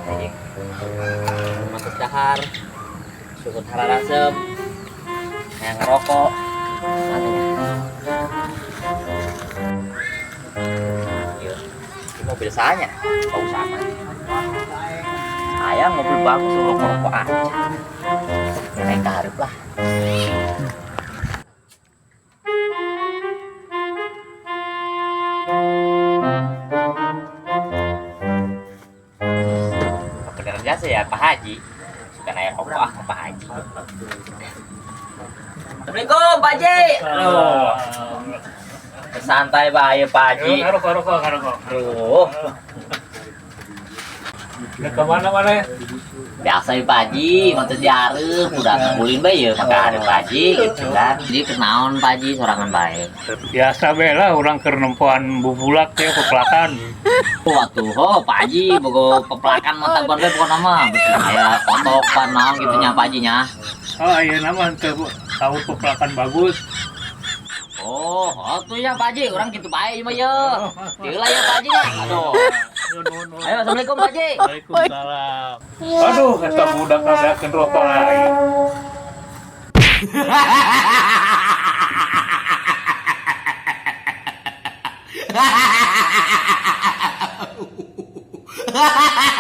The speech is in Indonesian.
Anjing. Masuk dahar. Sukut hararasem. Yang ngerokok. Katanya. Yuk. Ini mobil saya. Bau sama. Ayah mobil bagus rokok-rokok aja. Naik tarif lah. Beneran jasa ya Pak Haji. Suka naik rokok ke Pak Haji. Assalamualaikum Pak Haji. Halo. Santai Pak Haji. Rokok. Aduh. Ke mana? Biasa ya Pak Haji, mantu diarep, udah ngumpulin bae ya maka ada Pak Haji gitu kan. Jadi kenaon Pak Haji sorangan bae. Biasa bela orang keur nempoan bubulak teh peplakan. Waduh, Pak Haji bogo peplakan mata gua pokoknya nama. Aya kotokan naon gitu nya Pak Haji nya. Oh, iya nama teu tahu peplakan bagus. Oh, tuh ya Pak Haji, orang gitu bae mah ya. Deula ya Pak Haji nya. Aduh. Ayo Assalamualaikum Pak Haji. Waalaikumsalam. Aduh, eta budak ngagakeun rokok lain. Ha